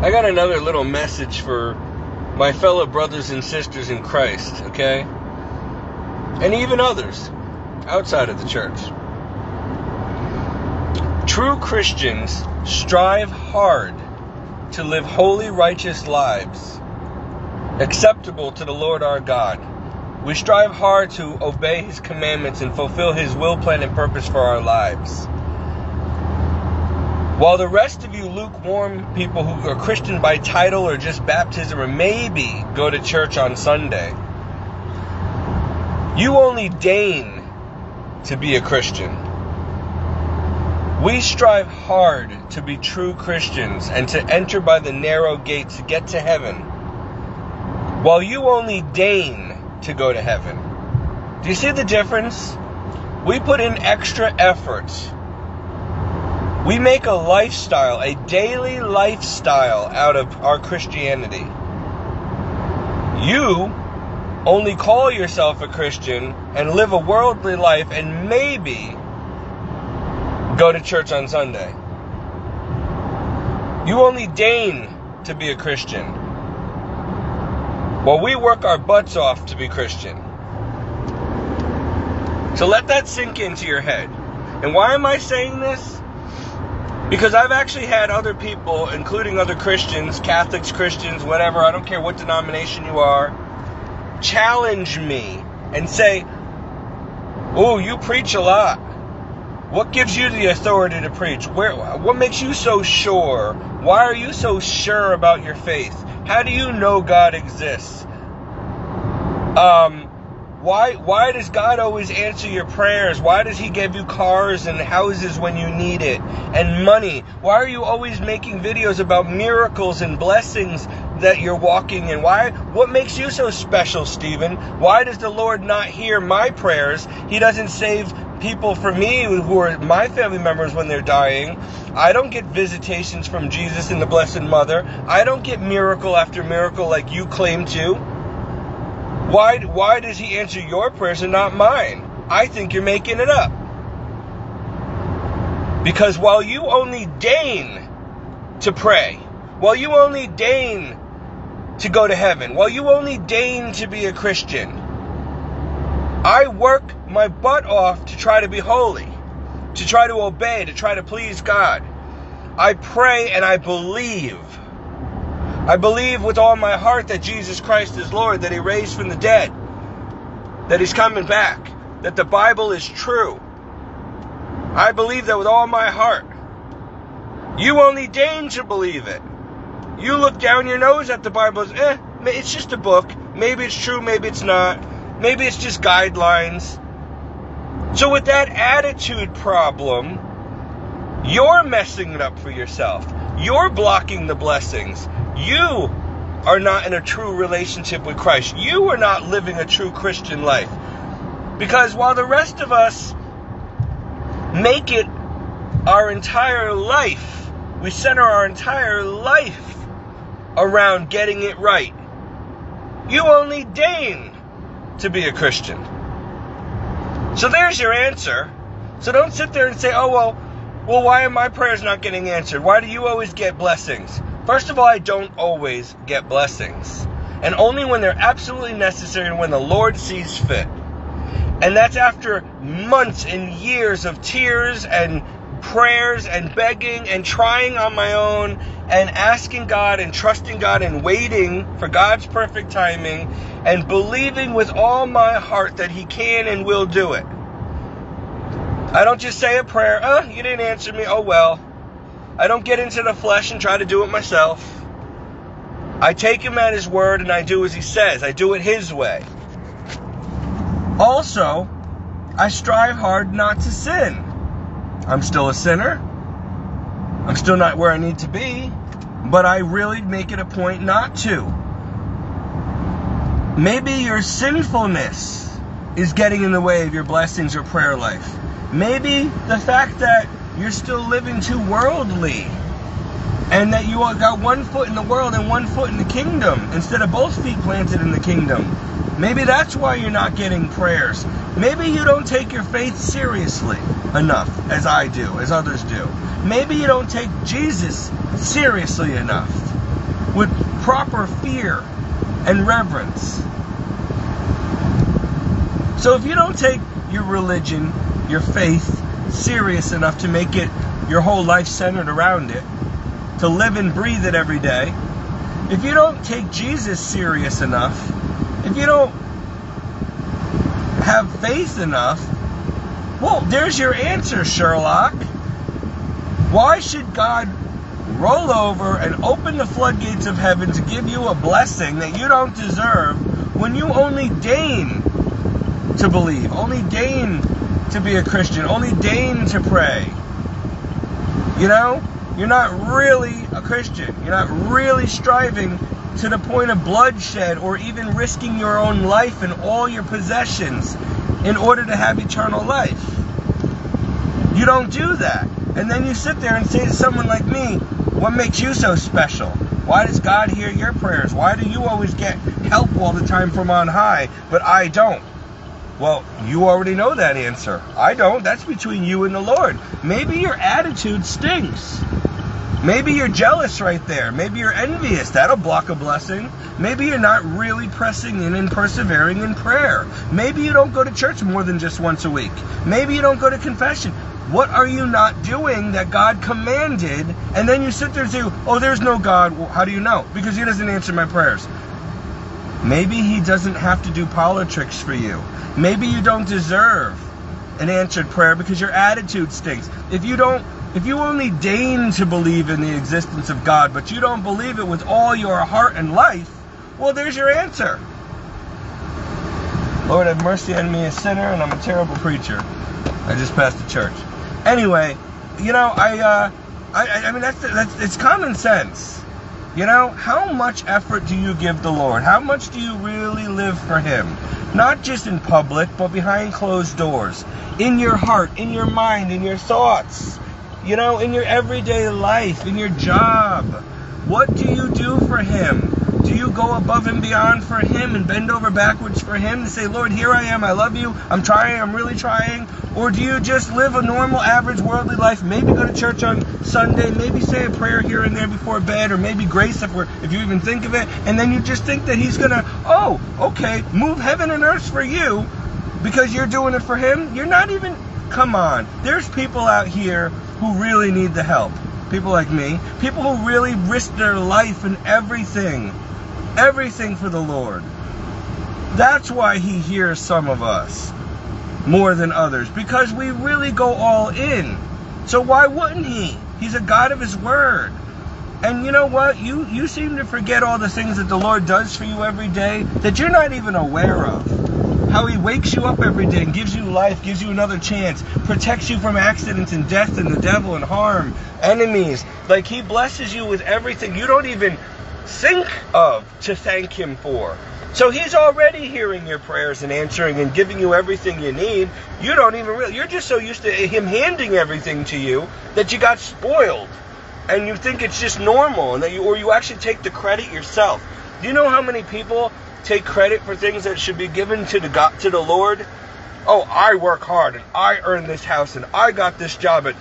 I got another little message for my fellow brothers and sisters in Christ, okay? And even others outside of the church. True Christians strive hard to live holy, righteous lives, acceptable to the Lord our God. We strive hard to obey His commandments and fulfill His will, plan, and purpose for our lives. While the rest of you lukewarm people who are Christian by title or just baptism or maybe go to church on Sunday, you only deign to be a Christian. We strive hard to be true Christians and to enter by the narrow gates to get to heaven, while you only deign to go to heaven. Do you see the difference? We put in extra effort. We make a lifestyle, a daily lifestyle out of our Christianity. You only call yourself a Christian and live a worldly life and maybe go to church on Sunday. You only deign to be a Christian, while we work our butts off to be Christian. So let that sink into your head. And why am I saying this? Because I've actually had other people, including other Christians, Catholics, Christians, whatever, I don't care what denomination you are, challenge me and say, "Oh, you preach a lot. What gives you the authority to preach? What makes you so sure? Why are you so sure about your faith? How do you know God exists? Why does God always answer your prayers? Why does He give you cars and houses when you need it? And money? Why are you always making videos about miracles and blessings that you're walking in? What makes you so special, Stephen? Why does the Lord not hear my prayers? He doesn't save people for me who are my family members when they're dying. I don't get visitations from Jesus and the Blessed Mother. I don't get miracle after miracle like you claim to. Why does He answer your prayers and not mine? I think you're making it up. Because while you only deign to pray, while you only deign to go to heaven, while you only deign to be a Christian, I work my butt off to try to be holy, to try to obey, to try to please God. I pray and I believe. I believe with all my heart that Jesus Christ is Lord, that He raised from the dead, that He's coming back, that the Bible is true. I believe that with all my heart. You only deign to believe it. You look down your nose at the Bible as, it's just a book. Maybe it's true, maybe it's not. Maybe it's just guidelines. So with that attitude problem, you're messing it up for yourself. You're blocking the blessings. You are not in a true relationship with Christ. You are not living a true Christian life. Because while the rest of us make it our entire life, we center our entire life around getting it right, you only deign to be a Christian. So there's your answer. So don't sit there and say, well, why are my prayers not getting answered? Why do you always get blessings? First of all, I don't always get blessings. And only when they're absolutely necessary and when the Lord sees fit. And that's after months and years of tears and prayers and begging and trying on my own and asking God and trusting God and waiting for God's perfect timing and believing with all my heart that He can and will do it. I don't just say a prayer, you didn't answer me, oh well. I don't get into the flesh and try to do it myself. I take Him at His word and I do as He says. I do it His way. Also, I strive hard not to sin. I'm still a sinner. I'm still not where I need to be, but I really make it a point not to. Maybe your sinfulness is getting in the way of your blessings or prayer life. Maybe the fact that you're still living too worldly and that you got one foot in the world and one foot in the kingdom instead of both feet planted in the kingdom. Maybe that's why you're not getting prayers. Maybe you don't take your faith seriously enough, as I do, as others do. Maybe you don't take Jesus seriously enough. with proper fear and reverence. So if you don't take your religion, your faith, serious enough to make it your whole life centered around it, to live and breathe it every day, if you don't take Jesus serious enough, if you don't have faith enough, well, there's your answer, Sherlock. Why should God roll over and open the floodgates of heaven to give you a blessing that you don't deserve when you only deign to believe, only deign to be a Christian, only deign to pray? You know, you're not really a Christian. You're not really striving to the point of bloodshed or even risking your own life and all your possessions in order to have eternal life. You don't do that. And then you sit there and say to someone like me, what makes you so special? Why does God hear your prayers? Why do you always get help all the time from on high, but I don't? Well, you already know that answer. I don't. That's between you and the Lord. Maybe your attitude stinks. Maybe you're jealous right there. Maybe you're envious. That'll block a blessing. Maybe you're not really pressing in and persevering in prayer. Maybe you don't go to church more than just once a week. Maybe you don't go to confession. What are you not doing that God commanded? And then you sit there and say, oh, there's no God. Well, how do you know? Because he doesn't answer my prayers. Maybe he doesn't have to do politics for you. Maybe you don't deserve an answered prayer because your attitude stinks. If you only deign to believe in the existence of God, but you don't believe it with all your heart and life, well, there's your answer. Lord, have mercy on me, a sinner, and I'm a terrible preacher. I just passed the church. Anyway, you know, I mean, it's common sense. You know, how much effort do you give the Lord? How much do you really live for him? Not just in public, but behind closed doors. In your heart, in your mind, in your thoughts. You know, in your everyday life, in your job. What do you do for him? Do you go above and beyond for him and bend over backwards for him to say, Lord, here I am, I love you, I'm trying, I'm really trying? Or do you just live a normal, average, worldly life, maybe go to church on Sunday, maybe say a prayer here and there before bed, or maybe grace if you even think of it, and then you just think that he's gonna, oh, okay, move heaven and earth for you because you're doing it for him? You're not even, come on. There's people out here who really need the help. People like me. People who really risk their life and everything for the Lord. That's why he hears some of us more than others, because we really go all in. So why wouldn't he? He's a God of his word. And you know what? You seem to forget all the things that the Lord does for you every day that you're not even aware of. How he wakes you up every day and gives you life, gives you another chance, protects you from accidents and death and the devil and harm, enemies. Like, he blesses you with everything you don't even think of to thank him for. So he's already hearing your prayers and answering and giving you everything you need. You don't even realize. You're just so used to him handing everything to you that you got spoiled. And you think it's just normal, and that you actually take the credit yourself. Do you know how many people take credit for things that should be given to the Lord? Oh, I work hard, and I earned this house, and I got this job. But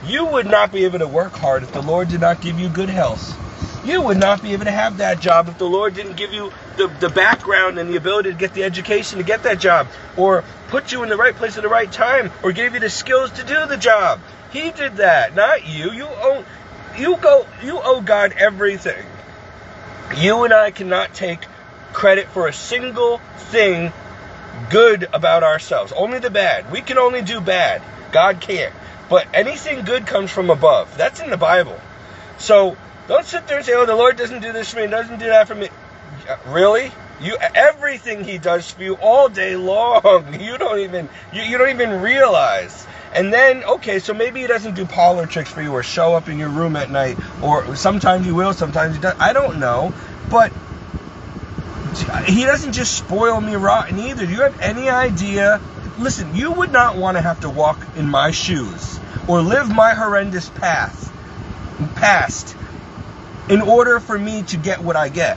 you would not be able to work hard if the Lord did not give you good health. You would not be able to have that job if the Lord didn't give you the background and the ability to get the education to get that job, or put you in the right place at the right time, or gave you the skills to do the job. He did that, not you. You owe God everything. You and I cannot take credit for a single thing good about ourselves. Only the bad. We can only do bad. God can't. But anything good comes from above. That's in the Bible. So don't sit there and say, oh, the Lord doesn't do this for me, doesn't do that for me. Really? Everything he does for you all day long. You don't even realize. And then, okay, so maybe he doesn't do parlor tricks for you or show up in your room at night, or sometimes he will, sometimes he doesn't. I don't know. But he doesn't just spoil me rotten either. Do you have any idea? Listen, you would not want to have to walk in my shoes or live my horrendous past in order for me to get what I get.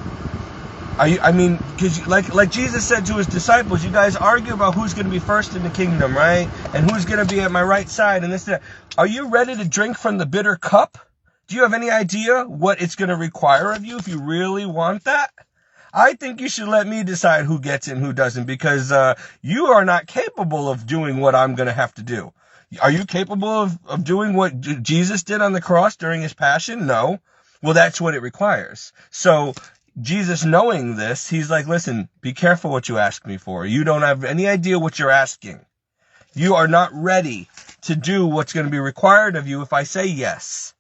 I mean, because like Jesus said to his disciples, you guys argue about who's going to be first in the kingdom, right? And who's going to be at my right side and this and that. Are you ready to drink from the bitter cup Do you have any idea what it's going to require of you if you really want that? I think you should let me decide who gets it and who doesn't, because you are not capable of doing what I'm going to have to do. Are you capable of doing what Jesus did on the cross during his passion? No. Well, that's what it requires. So Jesus, knowing this, he's like, listen, be careful what you ask me for. You don't have any idea what you're asking. You are not ready to do what's going to be required of you if I say yes.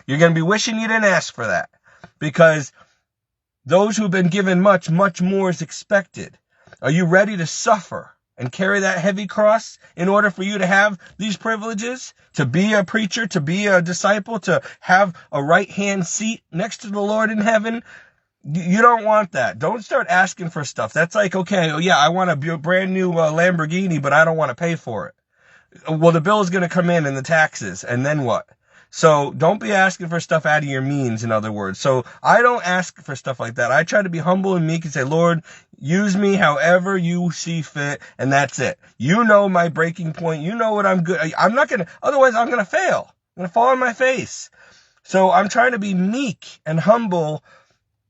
You're going to be wishing you didn't ask for that, because those who've been given much, much more is expected. Are you ready to suffer and carry that heavy cross in order for you to have these privileges? To be a preacher, to be a disciple, to have a right-hand seat next to the Lord in heaven? You don't want that. Don't start asking for stuff. That's like, okay, oh yeah, I want a brand new Lamborghini, but I don't want to pay for it. Well, the bill is going to come in and the taxes, and then what? So don't be asking for stuff out of your means, in other words. So I don't ask for stuff like that. I try to be humble and meek and say, Lord, use me however you see fit, and that's it. You know my breaking point. You know what I'm good. I'm not going to, otherwise I'm going to fail. I'm going to fall on my face. So I'm trying to be meek and humble,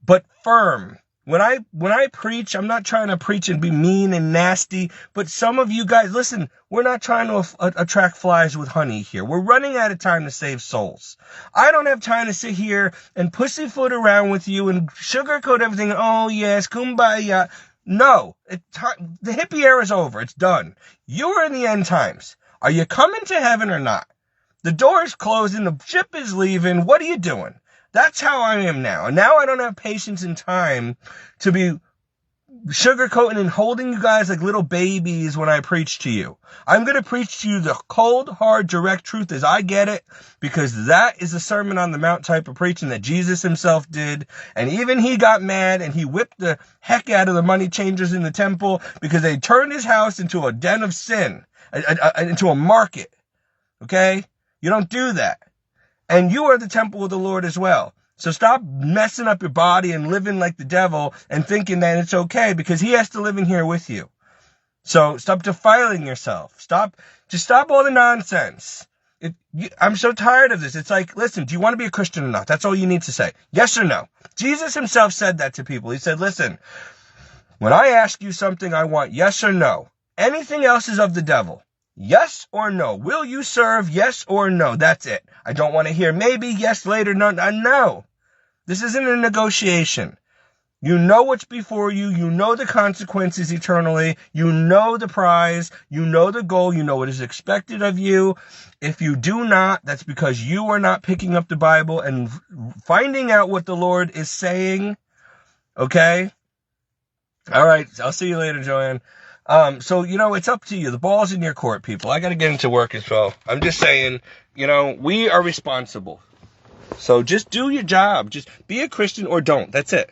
but firm. When I preach, I'm not trying to preach and be mean and nasty, but some of you guys, listen, we're not trying to attract flies with honey here. We're running out of time to save souls. I don't have time to sit here and pussyfoot around with you and sugarcoat everything. Oh, yes, kumbaya. No, the hippie era is over. It's done. You are in the end times. Are you coming to heaven or not? The door's closing. The ship is leaving. What are you doing? That's how I am now. And now I don't have patience and time to be sugarcoating and holding you guys like little babies when I preach to you. I'm going to preach to you the cold, hard, direct truth as I get it, because that is the Sermon on the Mount type of preaching that Jesus himself did. And even he got mad and he whipped the heck out of the money changers in the temple because they turned his house into a den of sin, into a market. Okay? You don't do that. And you are the temple of the Lord as well. So stop messing up your body and living like the devil and thinking that it's okay, because he has to live in here with you. So stop defiling yourself. Just stop all the nonsense. I'm so tired of this. It's like, listen, do you want to be a Christian or not? That's all you need to say. Yes or no. Jesus himself said that to people. He said, listen, when I ask you something, I want yes or no. Anything else is of the devil. Yes or no? Will you serve? Yes or no? That's it. I don't want to hear maybe, yes, later, no. No. This isn't a negotiation. You know what's before you. You know the consequences eternally. You know the prize. You know the goal. You know what is expected of you. If you do not, that's because you are not picking up the Bible and finding out what the Lord is saying. Okay? All right. I'll see you later, Joanne. So, it's up to you. The ball's in your court, people. I got to get into work as well. I'm just saying, we are responsible. So just do your job. Just be a Christian or don't. That's it.